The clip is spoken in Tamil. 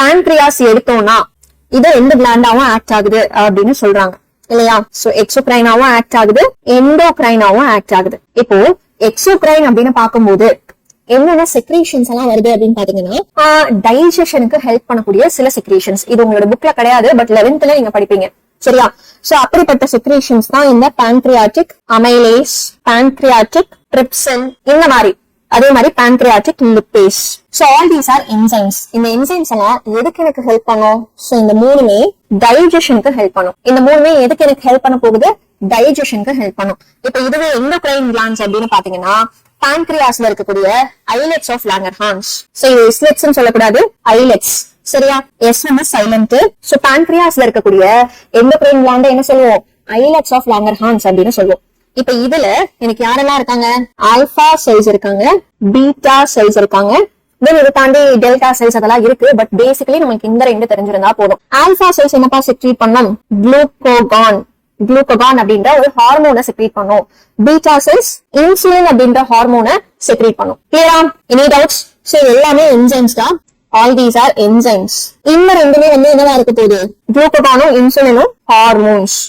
pancreas எடுத்தோம்னா இது ரெண்டு கிளாண்டாவும் ஆக்ட் ஆகுது அப்படின்னு சொல்றாங்க இல்லையா? சோ எக்ஸோகிரைனாவும் ஆக்ட் ஆகுது, எண்டோகிரைனாவும் ஆக்ட் ஆகுது. இப்போ எக்ஸோகிரைன் அப்படின்னு பார்க்கும்போது என்னென்ன செக்ரீஷன்ஸ் எல்லாம் வருது அப்படின்னு பாத்தீங்கன்னா டைஜஷனுக்கு ஹெல்ப் பண்ணக்கூடிய சில செக்ரீஷன்ஸ். இது உங்களோட புக்ல கிடையாது, பட் 11th நீங்க படிப்பீங்க சரியா? சோ அப்படிப்பட்ட செக்ரீஷன்ஸ் தான் இந்த பான்கிரியாட்டிக் அமைலேஸ், பான்கிரியாட்டிக் ட்ரிப்சின், இந்த மாதிரி அதே மாதிரி pancreatic lipase. So all these are enzymes. இந்த என்சைம்ஸ் எல்லாம் எதுக்கு எனக்கு ஹெல்ப் பண்ணும்? சோ இந்த மூணுமே டைஜஷனுக்கு ஹெல்ப் பண்ணும். இந்த மூணுமே எதுக்கு எனக்கு ஹெல்ப் பண்ண போகுது? டைஜஷனுக்கு ஹெல்ப் பண்ணும். இப்ப இதுவே எண்டோகிரைன் கிளாண்ட்ஸ் அப்படின்னு பாத்தீங்கன்னா பான்கிரியாஸ்ல இருக்கக்கூடிய ஐலெட்ஸ் ஆஃப் லாங்கர்ஹான்ஸ். சோ இது இஸ்லெட்ஸ் சொல்லக்கூடாது, ஐலெட்ஸ் சரியா? SMS silent. சோ பான்கிரியாஸ்ல இருக்கக்கூடிய எண்டோகிரைன் கிளாண்ட் என்ன சொல்லுவோம்? ஐலெட்ஸ் ஆஃப் லாங்கர்ஹான்ஸ் அப்படின்னு சொல்லுவோம். இப்ப இதுல எனக்கு யாரெல்லாம் இருக்காங்க? ஆல்பா செல்ஸ் இருக்காங்க, பீட்டா செல்ஸ் இருக்காங்க, இதை தாண்டி டெல்டா செல்ஸ் அதெல்லாம் இருக்கு. பட் பேசிக்கலி நமக்கு இந்த ரெண்டு தெரிஞ்சிருந்தா போதும். ஆல்பா செல்ஸ் என்னப்பா செக்ரீட் பண்ணும்? குளுக்கோகான் அப்படின்ற ஒரு ஹார்மோனை செக்ரீட் பண்ணும். பீட்டா செல்ஸ் இன்சுலின் அப்படின்ற ஹார்மோனை செக்ரீட் பண்ணும். கிளியரா? Any doubts? சோ எல்லாமே என்சைம்ஸ் தான். All these are enzymes. இந்த ரெண்டுமே என்னவா இருக்க போகுது? குளுக்கோகானும் இன்சுலினும் ஹார்மோன்ஸ்.